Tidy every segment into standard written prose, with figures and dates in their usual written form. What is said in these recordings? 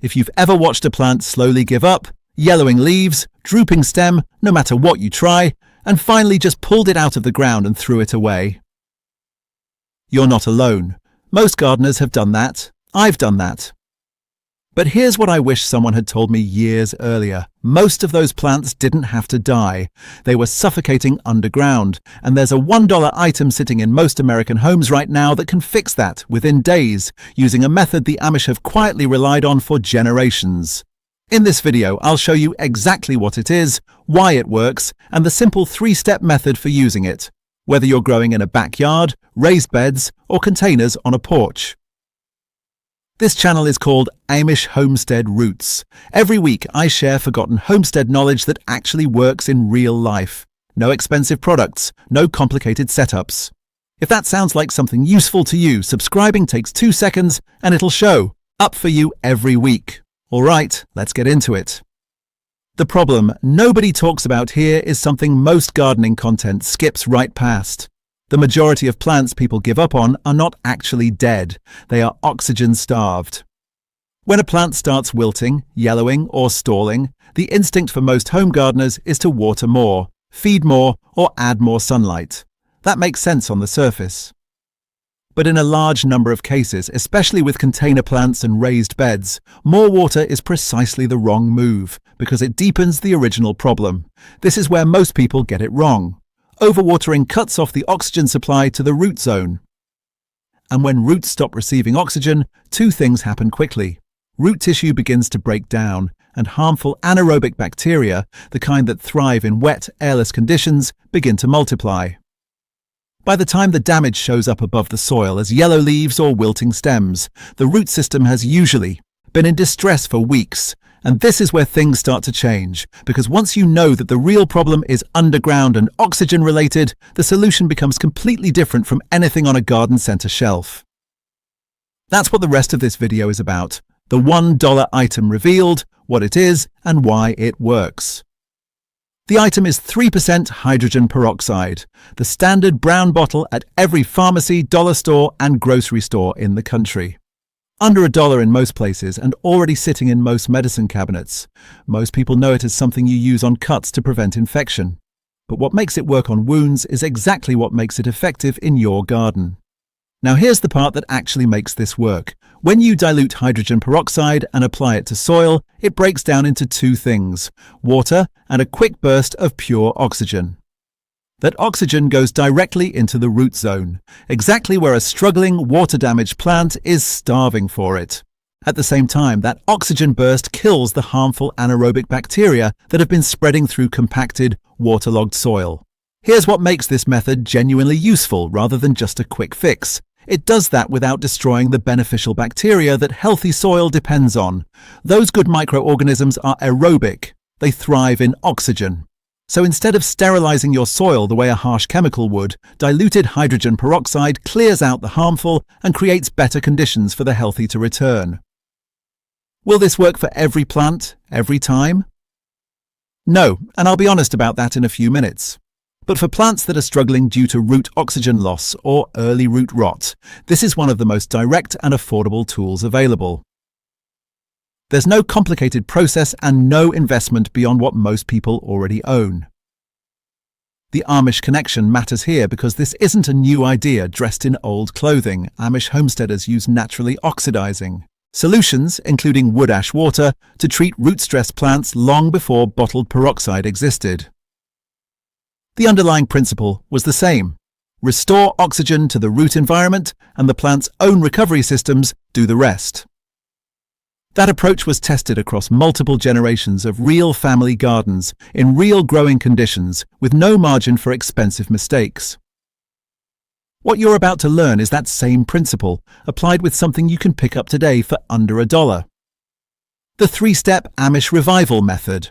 If you've ever watched a plant slowly give up, yellowing leaves, drooping stem, no matter what you try, and finally just pulled it out of the ground and threw it away, you're not alone. Most gardeners have done that. I've done that. But here's what I wish someone had told me years earlier. Most of those plants didn't have to die. They were suffocating underground, and there's a $1 item sitting in most American homes right now that can fix that within days, using a method the Amish have quietly relied on for generations. In this video, I'll show you exactly what it is, why it works, and the simple 3-step method for using it, whether you're growing in a backyard, raised beds, or containers on a porch. This channel is called Amish Homestead Roots. Every week I share forgotten homestead knowledge that actually works in real life. No expensive products, no complicated setups. If that sounds like something useful to you, subscribing takes 2 seconds and it'll show up for you every week. All right, let's get into it. The problem nobody talks about here is something most gardening content skips right past. The majority of plants people give up on are not actually dead. They are oxygen-starved. When a plant starts wilting, yellowing, or stalling, the instinct for most home gardeners is to water more, feed more, or add more sunlight. That makes sense on the surface. But in a large number of cases, especially with container plants and raised beds, more water is precisely the wrong move, because it deepens the original problem. This is where most people get it wrong. Overwatering cuts off the oxygen supply to the root zone. And when roots stop receiving oxygen, 2 things happen quickly. Root tissue begins to break down, and harmful anaerobic bacteria, the kind that thrive in wet, airless conditions, begin to multiply. By the time the damage shows up above the soil as yellow leaves or wilting stems, the root system has usually been in distress for weeks. And this is where things start to change, because once you know that the real problem is underground and oxygen-related, the solution becomes completely different from anything on a garden center shelf. That's what the rest of this video is about. The $1 item revealed, what it is, and why it works. The item is 3% hydrogen peroxide, the standard brown bottle at every pharmacy, dollar store, and grocery store in the country. Under $1 in most places and already sitting in most medicine cabinets. Most people know it as something you use on cuts to prevent infection. But what makes it work on wounds is exactly what makes it effective in your garden. Now here's the part that actually makes this work. When you dilute hydrogen peroxide and apply it to soil, it breaks down into 2 things: water and a quick burst of pure oxygen. That oxygen goes directly into the root zone, exactly where a struggling, water-damaged plant is starving for it. At the same time, that oxygen burst kills the harmful anaerobic bacteria that have been spreading through compacted, waterlogged soil. Here's what makes this method genuinely useful rather than just a quick fix. It does that without destroying the beneficial bacteria that healthy soil depends on. Those good microorganisms are aerobic. They thrive in oxygen. So instead of sterilizing your soil the way a harsh chemical would, diluted hydrogen peroxide clears out the harmful and creates better conditions for the healthy to return. Will this work for every plant, every time? No, and I'll be honest about that in a few minutes. But for plants that are struggling due to root oxygen loss or early root rot, this is one of the most direct and affordable tools available. There's no complicated process and no investment beyond what most people already own. The Amish connection matters here because this isn't a new idea dressed in old clothing. Amish homesteaders use naturally oxidizing solutions, including wood ash water, to treat root-stressed plants long before bottled peroxide existed. The underlying principle was the same: restore oxygen to the root environment, and the plant's own recovery systems do the rest. That approach was tested across multiple generations of real family gardens in real growing conditions with no margin for expensive mistakes. What you're about to learn is that same principle applied with something you can pick up today for under $1. The 3-step Amish revival method.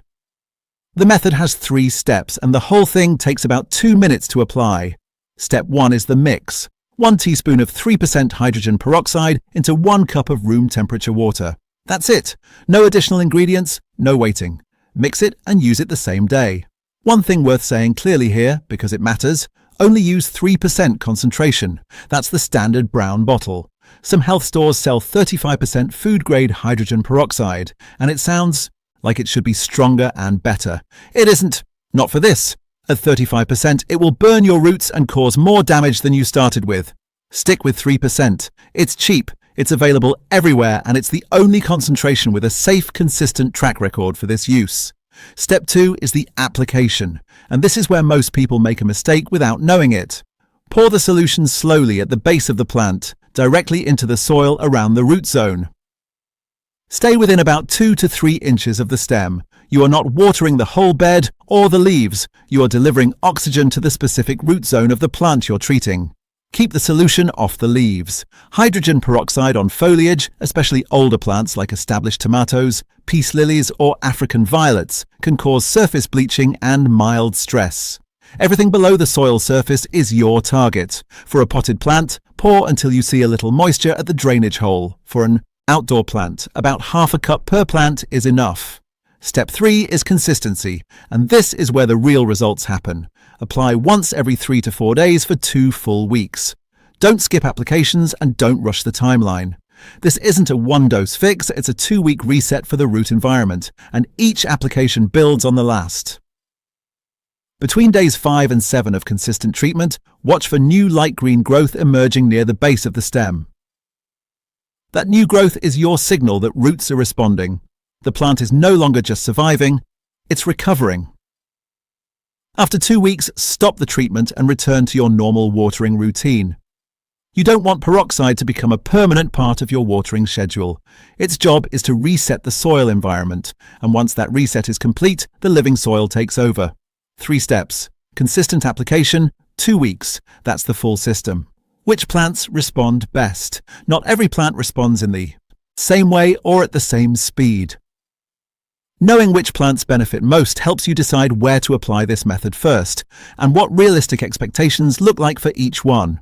The method has 3 steps and the whole thing takes about 2 minutes to apply. Step 1 is the mix. 1 teaspoon of 3% hydrogen peroxide into 1 cup of room temperature water. That's it. No additional ingredients, no waiting. Mix it and use it the same day. One thing worth saying clearly here, because it matters, only use 3% concentration. That's the standard brown bottle. Some health stores sell 35% food-grade hydrogen peroxide, and it sounds like it should be stronger and better. It isn't. Not for this. At 35%, it will burn your roots and cause more damage than you started with. Stick with 3%. It's cheap, it's available everywhere, and it's the only concentration with a safe, consistent track record for this use. Step 2 is the application, and this is where most people make a mistake without knowing it. Pour the solution slowly at the base of the plant, directly into the soil around the root zone. Stay within about 2 to 3 inches of the stem. You are not watering the whole bed or the leaves. You are delivering oxygen to the specific root zone of the plant you're treating. Keep the solution off the leaves. Hydrogen peroxide on foliage, especially older plants like established tomatoes, peace lilies, or African violets, can cause surface bleaching and mild stress. Everything below the soil surface is your target. For a potted plant, pour until you see a little moisture at the drainage hole. For an outdoor plant, about half a cup per plant is enough. Step 3 is consistency, and this is where the real results happen. Apply once every 3 to 4 days for 2 full weeks. Don't skip applications and don't rush the timeline. This isn't a one-dose fix, it's a 2-week reset for the root environment, and each application builds on the last. Between days 5 and 7 of consistent treatment, watch for new light green growth emerging near the base of the stem. That new growth is your signal that roots are responding. The plant is no longer just surviving, it's recovering. After 2 weeks, stop the treatment and return to your normal watering routine. You don't want peroxide to become a permanent part of your watering schedule. Its job is to reset the soil environment, and once that reset is complete, the living soil takes over. 3 steps. Consistent application, 2 weeks. That's the full system. Which plants respond best? Not every plant responds in the same way or at the same speed. Knowing which plants benefit most helps you decide where to apply this method first, and what realistic expectations look like for each one.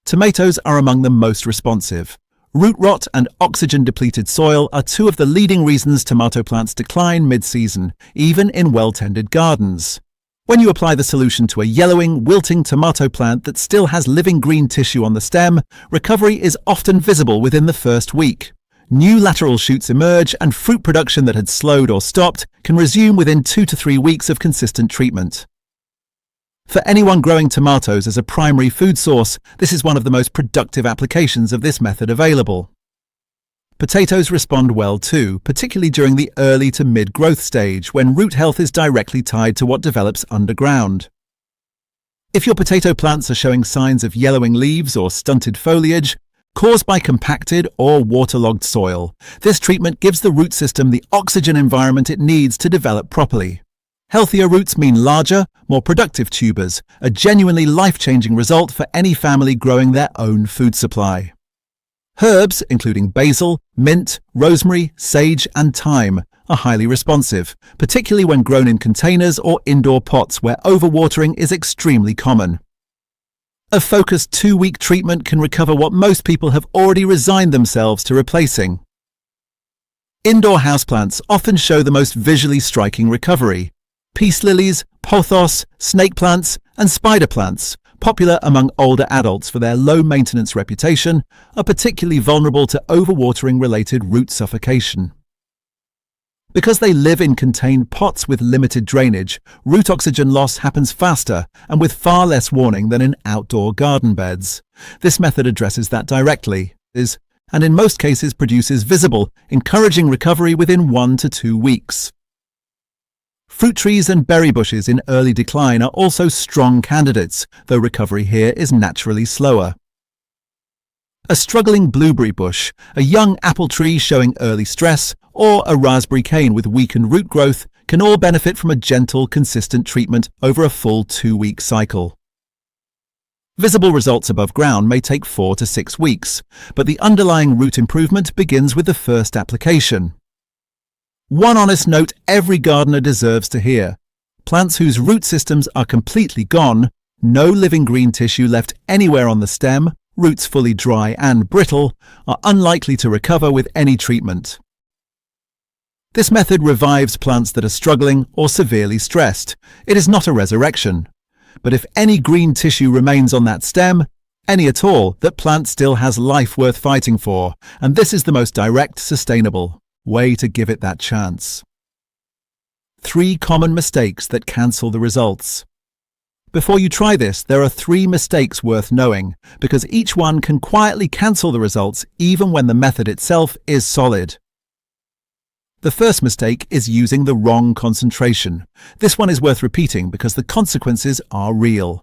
Tomatoes are among the most responsive. Root rot and oxygen-depleted soil are 2 of the leading reasons tomato plants decline mid-season, even in well-tended gardens. When you apply the solution to a yellowing, wilting tomato plant that still has living green tissue on the stem, recovery is often visible within the first week. New lateral shoots emerge, and fruit production that had slowed or stopped can resume within 2 to 3 weeks of consistent treatment. For anyone growing tomatoes as a primary food source, this is one of the most productive applications of this method available. Potatoes respond well too, particularly during the early to mid-growth stage, when root health is directly tied to what develops underground. If your potato plants are showing signs of yellowing leaves or stunted foliage, caused by compacted or waterlogged soil, this treatment gives the root system the oxygen environment it needs to develop properly. Healthier roots mean larger, more productive tubers, a genuinely life-changing result for any family growing their own food supply. Herbs, including basil, mint, rosemary, sage, and thyme, are highly responsive, particularly when grown in containers or indoor pots where overwatering is extremely common. A focused 2-week treatment can recover what most people have already resigned themselves to replacing. Indoor houseplants often show the most visually striking recovery. Peace lilies, pothos, snake plants, and spider plants, popular among older adults for their low-maintenance reputation, are particularly vulnerable to overwatering-related root suffocation. Because they live in contained pots with limited drainage, root oxygen loss happens faster and with far less warning than in outdoor garden beds. This method addresses that directly, and in most cases produces visible, encouraging recovery within 1 to 2 weeks. Fruit trees and berry bushes in early decline are also strong candidates, though recovery here is naturally slower. A struggling blueberry bush, a young apple tree showing early stress, or a raspberry cane with weakened root growth can all benefit from a gentle, consistent treatment over a full 2-week cycle. Visible results above ground may take 4 to 6 weeks, but the underlying root improvement begins with the first application. One honest note every gardener deserves to hear: plants whose root systems are completely gone, no living green tissue left anywhere on the stem, roots fully dry and brittle, are unlikely to recover with any treatment. This method revives plants that are struggling or severely stressed. It is not a resurrection. But if any green tissue remains on that stem, Any at all, that plant still has life worth fighting for, and this is the most direct, sustainable way to give it that chance. 3 common mistakes that cancel the results. Before you try this, there are 3 mistakes worth knowing, because each one can quietly cancel the results even when the method itself is solid. The first mistake is using the wrong concentration. This one is worth repeating because the consequences are real.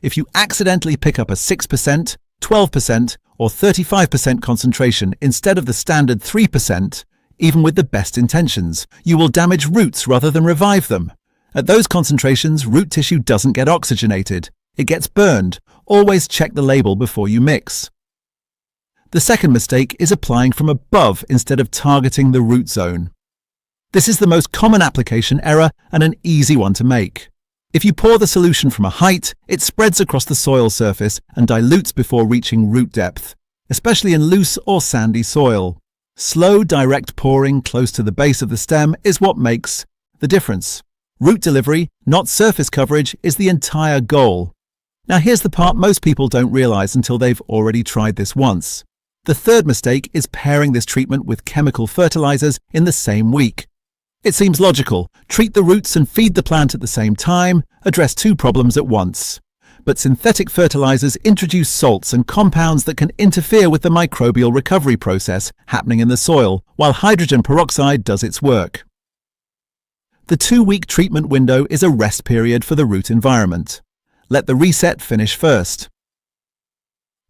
If you accidentally pick up a 6%, 12%, or 35% concentration instead of the standard 3%, even with the best intentions, you will damage roots rather than revive them. At those concentrations, root tissue doesn't get oxygenated. It gets burned. Always check the label before you mix. The second mistake is applying from above instead of targeting the root zone. This is the most common application error and an easy one to make. If you pour the solution from a height, it spreads across the soil surface and dilutes before reaching root depth, especially in loose or sandy soil. Slow, direct pouring close to the base of the stem is what makes the difference. Root delivery, not surface coverage, is the entire goal. Now here's the part most people don't realize until they've already tried this once. The third mistake is pairing this treatment with chemical fertilizers in the same week. It seems logical. Treat the roots and feed the plant at the same time, address 2 problems at once. But synthetic fertilizers introduce salts and compounds that can interfere with the microbial recovery process happening in the soil, while hydrogen peroxide does its work. The 2-week treatment window is a rest period for the root environment. Let the reset finish first.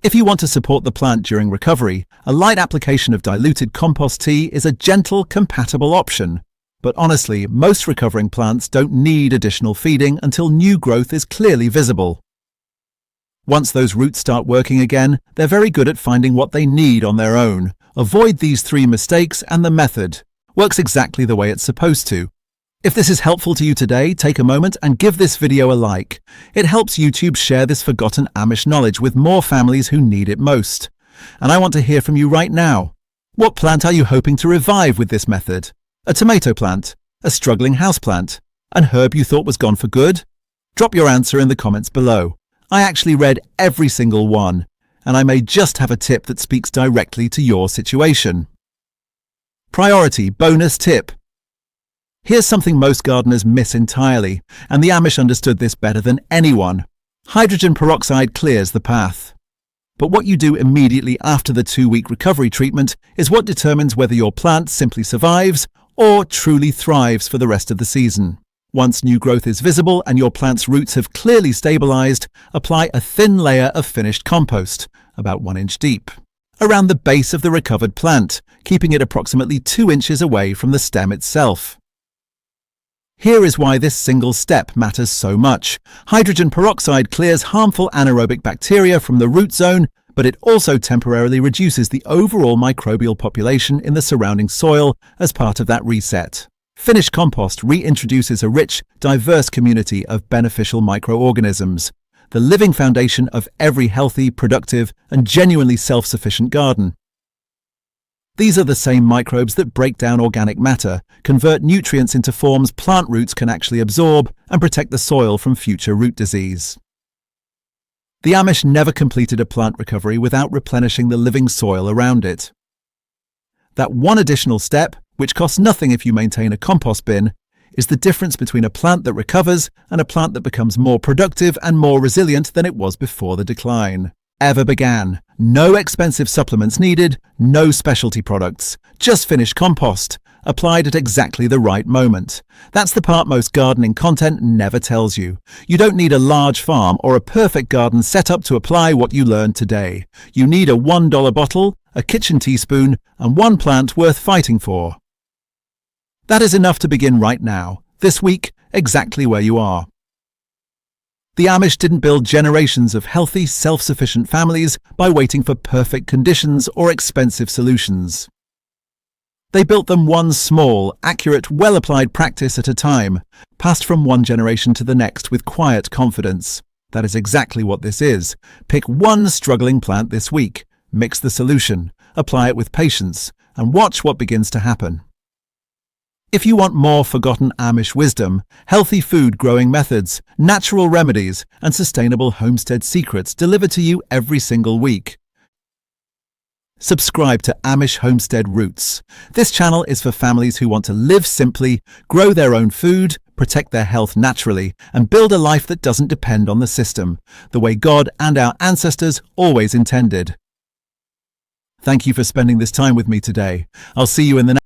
If you want to support the plant during recovery, a light application of diluted compost tea is a gentle, compatible option. But honestly, most recovering plants don't need additional feeding until new growth is clearly visible. Once those roots start working again, they're very good at finding what they need on their own. Avoid these 3 mistakes and the method works exactly the way it's supposed to. If this is helpful to you today, take a moment and give this video a like. It helps YouTube share this forgotten Amish knowledge with more families who need it most. And I want to hear from you right now. What plant are you hoping to revive with this method? A tomato plant? A struggling houseplant? An herb you thought was gone for good? Drop your answer in the comments below. I actually read every single one, and I may just have a tip that speaks directly to your situation. Priority bonus tip. Here's something most gardeners miss entirely, and the Amish understood this better than anyone. Hydrogen peroxide clears the path. But what you do immediately after the 2-week recovery treatment is what determines whether your plant simply survives or truly thrives for the rest of the season. Once new growth is visible and your plant's roots have clearly stabilized, apply a thin layer of finished compost, about 1 inch deep, around the base of the recovered plant, keeping it approximately 2 inches away from the stem itself. Here is why this single step matters so much. Hydrogen peroxide clears harmful anaerobic bacteria from the root zone, but it also temporarily reduces the overall microbial population in the surrounding soil as part of that reset. Finished compost reintroduces a rich, diverse community of beneficial microorganisms, the living foundation of every healthy, productive, and genuinely self-sufficient garden. These are the same microbes that break down organic matter, convert nutrients into forms plant roots can actually absorb, and protect the soil from future root disease. The Amish never completed a plant recovery without replenishing the living soil around it. That one additional step, which costs nothing if you maintain a compost bin, is the difference between a plant that recovers and a plant that becomes more productive and more resilient than it was before the decline ever began. No expensive supplements needed, no specialty products, just finished compost, applied at exactly the right moment. That's the part most gardening content never tells you. You don't need a large farm or a perfect garden setup to apply what you learned today. You need a $1 bottle, a kitchen teaspoon, and 1 plant worth fighting for. That is enough to begin right now, this week, exactly where you are. The Amish didn't build generations of healthy, self-sufficient families by waiting for perfect conditions or expensive solutions. They built them one small, accurate, well-applied practice at a time, passed from one generation to the next with quiet confidence. That is exactly what this is. Pick one struggling plant this week, mix the solution, apply it with patience, and watch what begins to happen. If you want more forgotten Amish wisdom, healthy food growing methods, natural remedies, and sustainable homestead secrets delivered to you every single week, subscribe to Amish Homestead Roots. This channel is for families who want to live simply, grow their own food, protect their health naturally, and build a life that doesn't depend on the system, the way God and our ancestors always intended. Thank you for spending this time with me today. I'll see you in the next